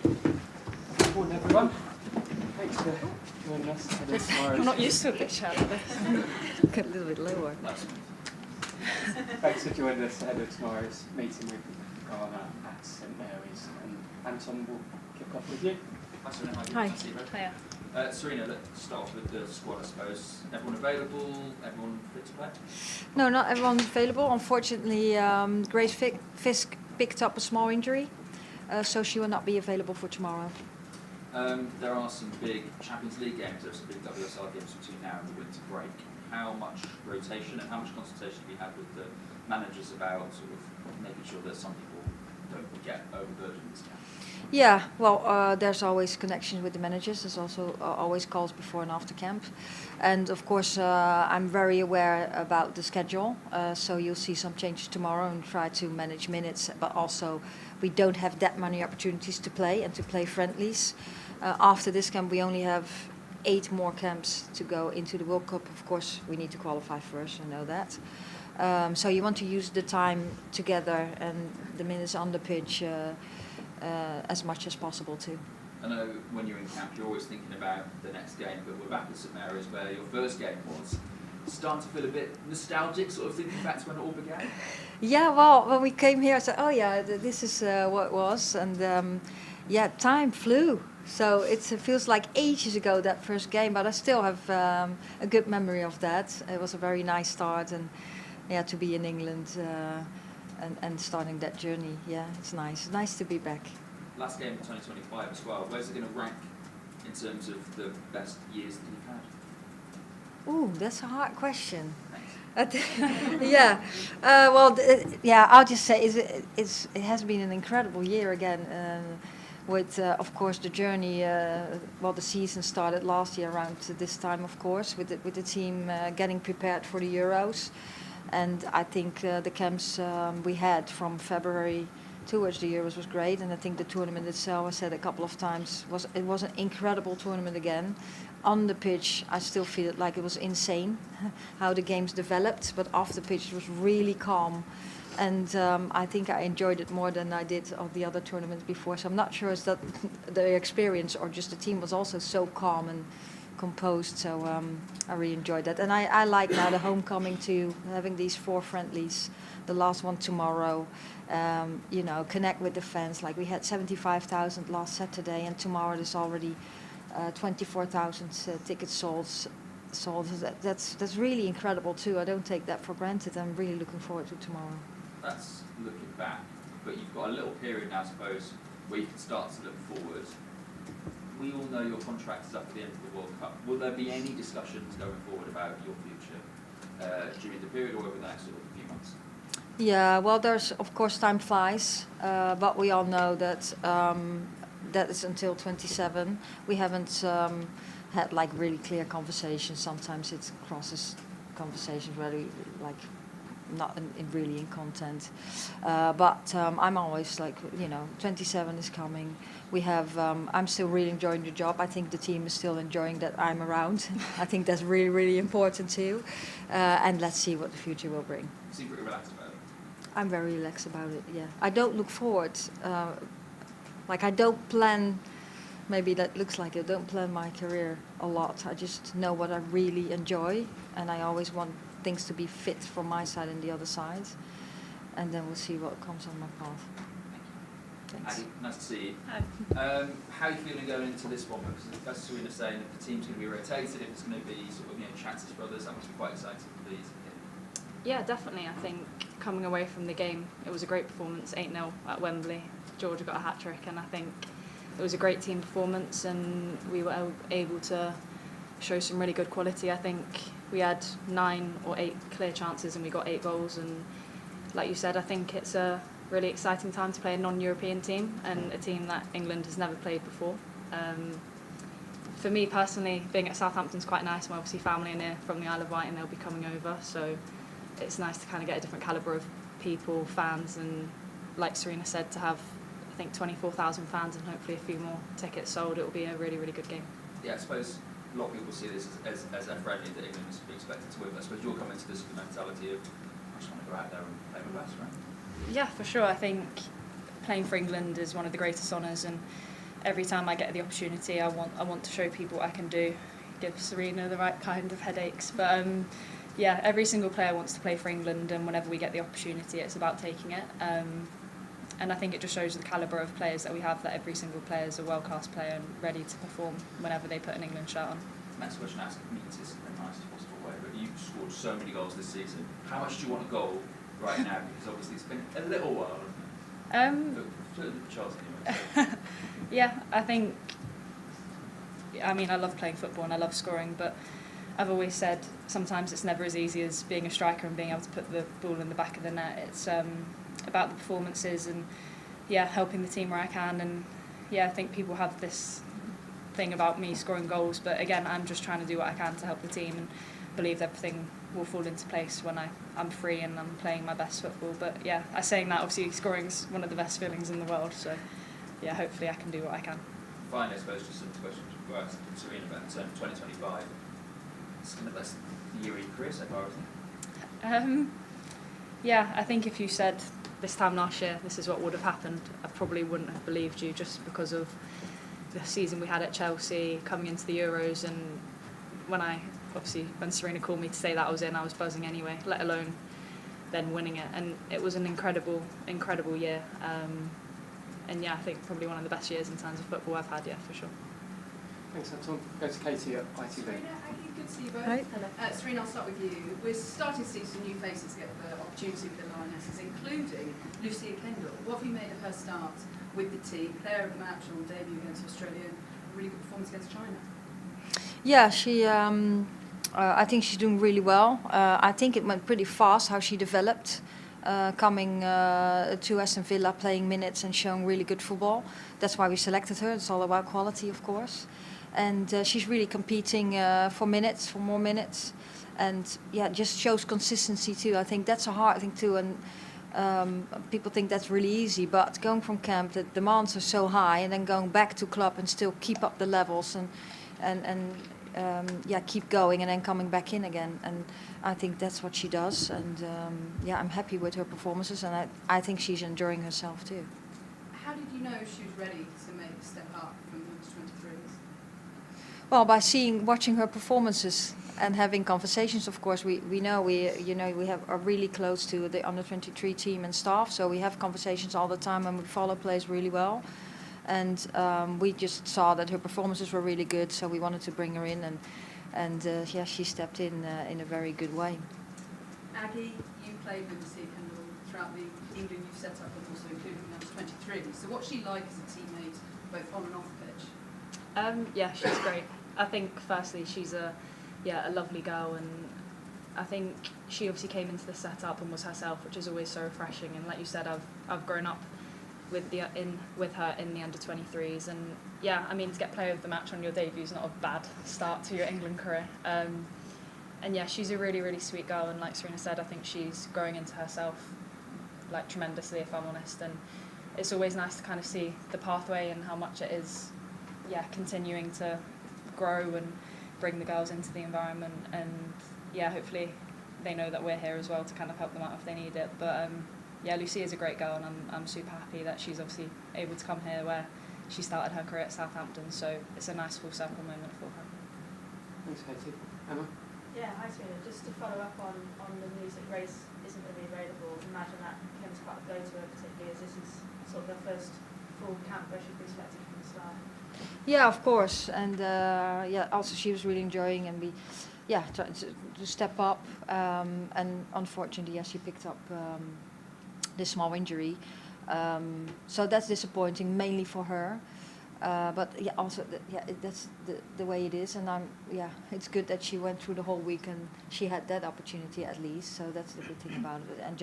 Morning, everyone. Thanks for joining us. I'm not used to a bit shallow. Get a little bit lower. Thanks for joining us ahead of tomorrow's meeting with Ghana at St Mary's. And Anton will kick off with you. Hi, Sarina. Hi. Nice to see you. Hiya. Sarina, let's start off with the squad, I suppose. Everyone available? Everyone fit to play? No, not everyone's available. Unfortunately, Grace Fisk picked up a small injury, so she will not be available for tomorrow. There are some big Champions League games, there are some big WSL games between now and the winter break. How much rotation and how much consultation have you had with the managers about sort of making sure that some people don't get overburdened this camp? Yeah, well, there's always connections with the managers. There's also always calls before and after camp. And of course, I'm very aware about the schedule. So you'll see some changes tomorrow and try to manage minutes. But also, we don't have that many opportunities to play and to play friendlies. After this camp, we only have 8 more camps to go into the World Cup. Of course, we need to qualify first, I know that. So you want to use the time together and the minutes on the pitch as much as possible too. I know when you're in camp you're always thinking about the next game, but we're back at St Mary's where your first game was. Starting to feel a bit nostalgic, sort of thinking back to when it all began? Yeah, well, when we came here I said, oh yeah, this is what it was, and yeah, time flew. So it feels like ages ago, that first game, but I still have a good memory of that. It was a very nice start, and yeah, to be in England and starting that journey, yeah, it's nice. It's nice to be back. Last game in 2025 as well. Where's it going to rank in terms of the best years that you've had? Ooh, that's a hard question. Yeah, well, yeah, I'll just say it has been an incredible year again. With, of course, the journey, well, the season started last year around this time, of course, with the team getting prepared for the Euros. And I think the camps we had from February towards the Euros was great. And I think the tournament itself, I said a couple of times, it was an incredible tournament again. On the pitch, I still feel like it was insane how the games developed. But off the pitch, it was really calm. And I think I enjoyed it more than I did of the other tournaments before. So I'm not sure it's that the experience or just the team was also so calm and composed. So I really enjoyed that. And I like now the homecoming too, having these 4 friendlies, the last one tomorrow. You know, connect with the fans. Like we had 75,000 last Saturday, and tomorrow there's already 24,000 tickets sold. So that's really incredible too. I don't take that for granted. I'm really looking forward to tomorrow. That's looking back, but you've got a little period now, I suppose, where you can start to look forward. We all know your contract is up at the end of the World Cup. Will there be any discussions going forward about your future during the period or over the next sort of few months? Yeah, well, there's, of course, time flies, but we all know that that is until 27. We haven't had like really clear conversations. Sometimes it crosses conversations really like not really in content. But I'm always like, you know, 27 is coming. We have, I'm still really enjoying the job. I think the team is still enjoying that I'm around. I think that's really, really important too. And let's see what the future will bring. You seem pretty relaxed about it. I'm very relaxed about it, yeah. I don't look forward. Like I don't plan, maybe that looks like it, I don't plan my career a lot. I just know what I really enjoy, and I always want things to be fit from my side and the other side. And then we'll see what comes on my path. Thanks. Addy, nice to see you. Hi. How are you feeling going into this one? Because as Sarina was saying, if the team's going to be rotated, if it's going to be sort of, you know, chances for others, that must be quite exciting for these. Yeah, definitely. I think coming away from the game, it was a great performance, 8-0 at Wembley. Georgia got a hat-trick, and I think it was a great team performance, and we were able to show some really good quality. I think we had 9 or 8 clear chances and we got 8 goals, and like you said, I think it's a really exciting time to play a non-European team and a team that England has never played before. For me personally, being at Southampton is quite nice. My obviously family are near from the Isle of Wight and they'll be coming over, so it's nice to kind of get a different calibre of people, fans, and like Sarina said, to have I think 24,000 fans and hopefully a few more tickets sold. It will be a really, really good game. Yeah, I suppose a lot of people see this as a friendly that England is expected to win, but I suppose you're coming to this with the mentality of I just want to go out there and play my best, right? Yeah, for sure. I think playing for England is one of the greatest honours, and every time I get the opportunity, I want to show people what I can do, give Sarina the right kind of headaches. But yeah, every single player wants to play for England, and whenever we get the opportunity, it's about taking it. And I think it just shows the calibre of players that we have, that every single player is a world-class player and ready to perform whenever they put an England shirt on. Next question I ask means this in the nicest possible way, but you've scored so many goals this season. How much do you want a goal right now? Because obviously it's been a little while, hasn't it? For Chelsea anyway. So. Yeah, I mean, I love playing football and I love scoring, but I've always said sometimes it's never as easy as being a striker and being able to put the ball in the back of the net. It's about the performances and, yeah, helping the team where I can. And, yeah, I think people have this thing about me scoring goals, but again, I'm just trying to do what I can to help the team and believe everything will fall into place when I'm free and I'm playing my best football. But, yeah, I saying that, obviously scoring's one of the best feelings in the world, so, yeah, hopefully I can do what I can. Finally, I suppose just some questions for us, Sarina, about 2025. It's kind of the best year of your career so far, isn't it? Yeah, I think if you said this time last year this is what would have happened, I probably wouldn't have believed you, just because of the season we had at Chelsea, coming into the Euros, and when Sarina called me to say that I was in, I was buzzing anyway, let alone then winning it. And it was an incredible year. And yeah, I think probably one of the best years in terms of football I've had, yeah, for sure. Thanks, Anton. Go to Katie at ITV. Sarina, good to see you both. Hi. Hello. Sarina, I'll start with you. We're starting to see some new faces get the opportunity with the Lionesses, including Lucia Kendall. What have you made of her start with the team? Player of the match on debut against Australia, and a really good performance against China. Yeah, she. I think she's doing really well. I think it went pretty fast how she developed, coming to Aston Villa, playing minutes and showing really good football. That's why we selected her. It's all about quality, of course. And she's really competing for more minutes. And yeah, just shows consistency too. I think that's a hard thing too. And people think that's really easy, but going from camp, the demands are so high, and then going back to club and still keep up the levels and keep going, and then coming back in again. And I think that's what she does. And I'm happy with her performances, and I think she's enjoying herself too. How did you know she was ready to make a step up from the 23s? Well, by watching her performances and having conversations. Of course, we are really close to the under 23 team and staff, so we have conversations all the time, and we follow players really well. And we just saw that her performances were really good, so we wanted to bring her in, and she stepped in a very good way. Aggie, you played with Lucia Kendall throughout the England you've set up, and also including the under 23. So what's she like as a teammate, both on and off the pitch? Yeah, she's great. I think firstly she's a lovely girl, and I think she obviously came into the setup and was herself, which is always so refreshing. And like you said, I've grown up with her in the under 23s, and yeah, I mean, to get player of the match on your debut is not a bad start to your England career. And yeah, she's a really, really sweet girl, and like Sarina said, I think she's growing into herself like tremendously, if I'm honest. And it's always nice to kind of see the pathway and how much it is, continuing to grow and bring the girls into the environment. And hopefully they know that we're here as well to kind of help them out if they need it. But Lucy is a great girl, and I'm super happy that she's obviously able to come here where she started her career at Southampton, so it's a nice full circle moment for her. Thanks, Katie. Emma? Yeah, hi Sarina. Just to follow up on the news that Grace isn't going to be available, imagine that becomes quite a blow to her, particularly as this is sort of her first full camp where she'll be selected from the start. Yeah, of course, and also she was really enjoying, and we tried to step up, and unfortunately, she picked up this small injury, so that's disappointing, mainly for her. But that's the way it is, and it's good that she went through the whole week and she had that opportunity at least. So that's the good thing about it. And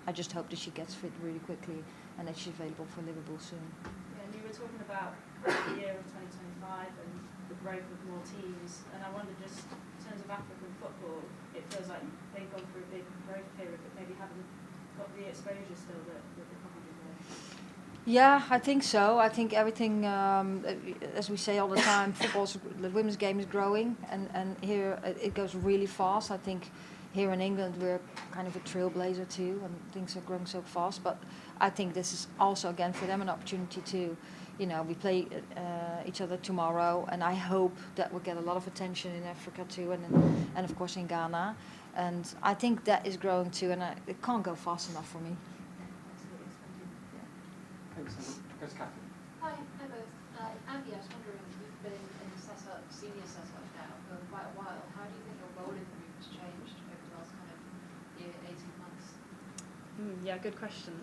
I just hope that she gets fit really quickly and that she's available for Liverpool soon. Yeah, and you were talking about the year of 2025 and the growth of more teams, and I wonder, just in terms of African football, it feels like they've gone through a big growth period, but maybe haven't got the exposure still that they probably will. Yeah, I think so. I think everything, as we say all the time, the women's game is growing, and here it goes really fast. I think here in England we're kind of a trailblazer too, and things are growing so fast. But I think this is also again for them an opportunity to we play each other tomorrow, and I hope that we'll get a lot of attention in Africa too, and of course in Ghana. And I think that is growing too, and it can't go fast enough for me. Thanks, Emma. Goes Catherine. Hi both. Andy, I was wondering, you've been in setup, senior setup now for quite a while. How do you think your role in the group has changed over the last kind of year, 18 months? Yeah, good question.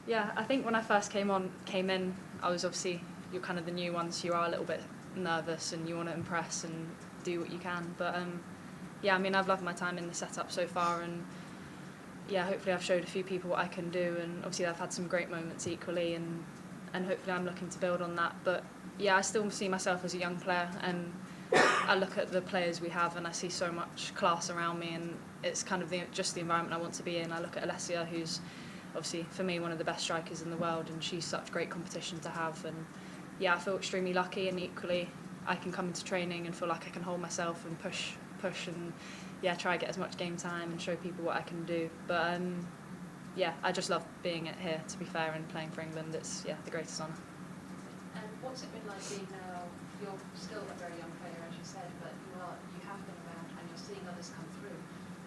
Yeah, I think when I first came in, I was obviously, you're kind of the new ones, you are a little bit nervous and you want to impress and do what you can. But yeah, I mean, I've loved my time in the setup so far, and yeah, hopefully I've showed a few people what I can do, and obviously I've had some great moments equally, and hopefully I'm looking to build on that. But yeah, I still see myself as a young player, and I look at the players we have and I see so much class around me, and it's kind of just the environment I want to be in. I look at Alessia, who's obviously for me one of the best strikers in the world, and she's such great competition to have. And yeah, I feel extremely lucky, and equally I can come into training and feel like I can hold myself and push and yeah, try to get as much game time and show people what I can do. But yeah, I just love being here, to be fair, and playing for England. It's the greatest honour. And what's it been like being now, you're still a very young player as you said, but you have been around and you're seeing others come through.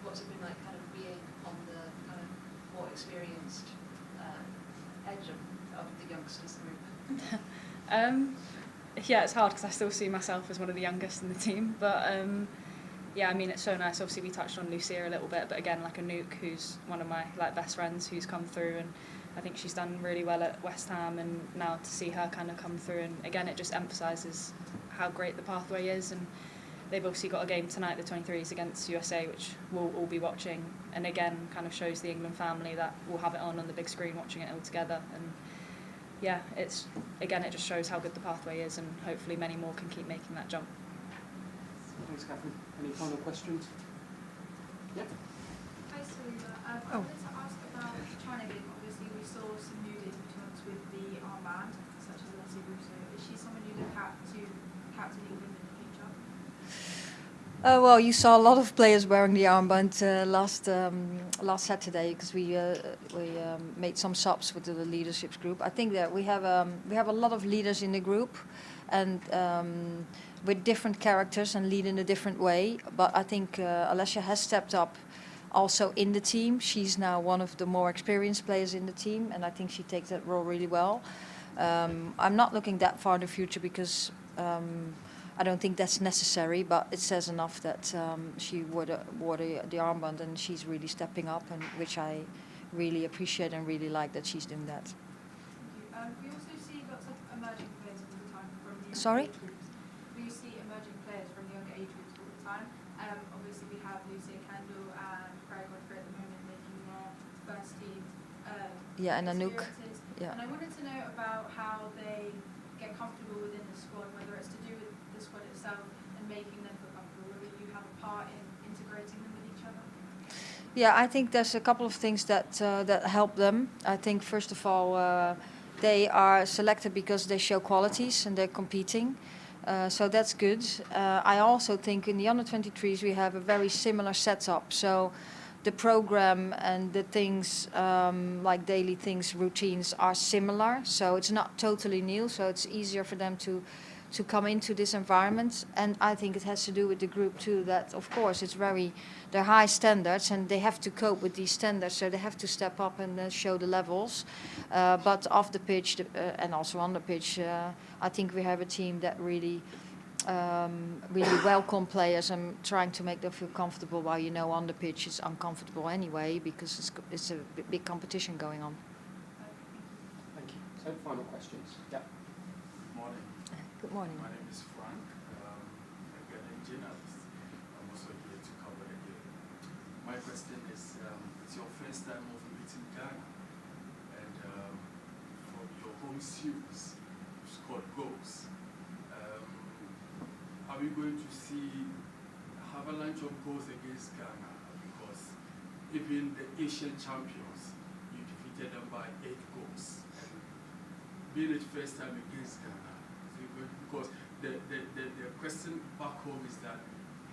What's it been like kind of being on the kind of more experienced edge of the youngsters group? Yeah, it's hard because I still see myself as one of the youngest in the team, but yeah, I mean, it's so nice. Obviously, we touched on Lucia a little bit, but again, like Anouk, who's one of my best friends, who's come through, and I think she's done really well at West Ham, and now to see her kind of come through, and again, it just emphasises how great the pathway is. And they've obviously got a game tonight, the 23s, against USA, which we'll all be watching, and again, kind of shows the England family that we'll have it on the big screen, watching it all together. And yeah, it just shows how good the pathway is, and hopefully many more can keep making that jump. Thanks, Catherine. Any final questions? Yeah. Hi, Sariba. I wanted to ask about China game. Obviously, we saw some new debutantes with the armband, such as Alessia Russo. Is she someone you look at to captain England in the future? Well, you saw a lot of players wearing the armband last Saturday, because we made some subs with the leadership group. I think that we have a lot of leaders in the group, and with different characters and lead in a different way. But I think Alessia has stepped up also in the team. She's now one of the more experienced players in the team, and I think she takes that role really well. I'm not looking that far in the future, because I don't think that's necessary, but it says enough that she wore the armband, and she's really stepping up, and which I really appreciate and really like that she's doing that. Thank you. We also see lots of emerging players all the time from the Sorry? age groups. We see emerging players from the younger age groups all the time. Obviously, we have Lucia Kendall and Craig Godfrey at the moment making their first team Yeah, and Anouk. experiences. Yeah. And I wanted to know about how they get comfortable within the squad, whether it's to do with the squad itself and making them feel comfortable, whether you have a part in integrating them with each other. Yeah, I think there's a couple of things that help them. I think first of all, they are selected because they show qualities and they're competing, so that's good. I also think in the under-23s we have a very similar setup. So the program and the things like daily things, routines are similar. So it's not totally new. So it's easier for them to come into this environment. And I think it has to do with the group too, that of course they're high standards and they have to cope with these standards, so they have to step up and show the levels. But off the pitch and also on the pitch, I think we have a team that really welcome players and trying to make them feel comfortable, while on the pitch it's uncomfortable anyway, because it's a big competition going on. Thank you. So, final questions. Yeah. Morning. Good morning. My name is Frank. I'm a Ghanaian journalist. I'm also here to cover the game. My question is, it's your first time of meeting Ghana, and for your home series, you scored goals. Are we going to see a avalanche of goals against Ghana? Because even the Asian champions, you defeated them by 8 goals. And being it first time against Ghana, because the question back home is that,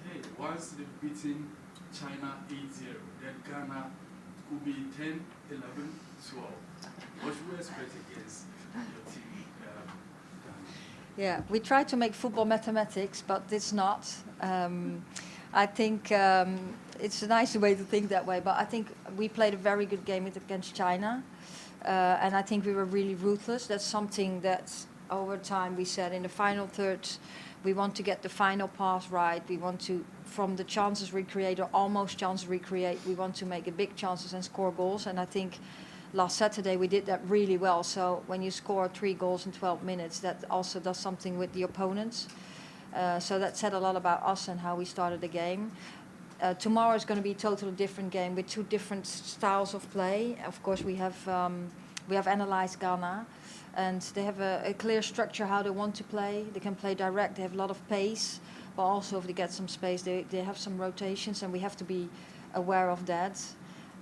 hey, once they've beaten China 8-0, then Ghana could be 10, 11, 12. What should we expect against team, Ghana. Yeah, we try to make football mathematics, but it's not. I think it's a nice way to think that way, but I think we played a very good game against China, and I think we were really ruthless. That's something that over time we said in the final third, we want to get the final pass right. We want to, from the chances we create or almost chances we create, we want to make a big chances and score goals. And I think last Saturday we did that really well. So when you score 3 goals in 12 minutes, that also does something with the opponents. So that said a lot about us and how we started the game. Tomorrow is going to be a totally different game with 2 different styles of play. Of course, we have analyzed Ghana, and they have a clear structure how they want to play. They can play direct. They have a lot of pace, but also if they get some space, they have some rotations, and we have to be aware of that.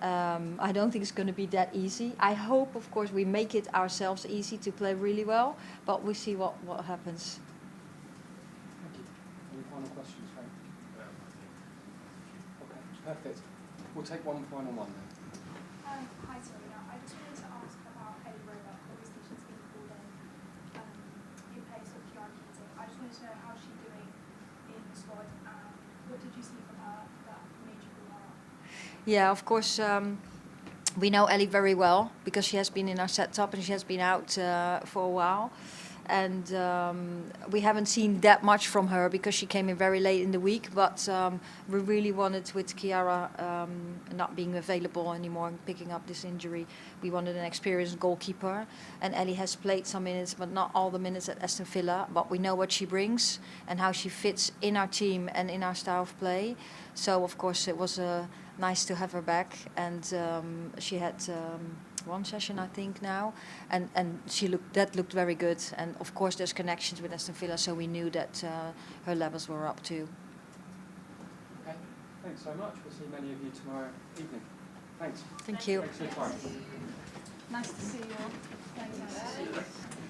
I don't think it's going to be that easy. I hope, of course, we make it ourselves easy to play really well, but we see what happens. Thank you. Any final questions, Frank? Okay, perfect. We'll take one final one then. Hi, Sarina. I just wanted to ask about Ellie Roebuck. Obviously, she's been called in place of Kiara Keating. I just wanted to know how she's doing in the squad, and what did you see from her that made you call her up? Yeah, of course, we know Ellie very well because she has been in our setup and she has been out for a while. And we haven't seen that much from her because she came in very late in the week. But we really wanted, with Kiara not being available anymore and picking up this injury, we wanted an experienced goalkeeper. And Ellie has played some minutes, but not all the minutes at Aston Villa. But we know what she brings and how she fits in our team and in our style of play. So, of course, it was nice to have her back. And she had 1 session, I think, now, and that looked very good. And of course, there's connections with Aston Villa, so we knew that her levels were up too. Okay, thanks so much. We'll see many of you tomorrow evening. Thanks. Thank you. Thanks for your time. Nice to see you all. Thanks.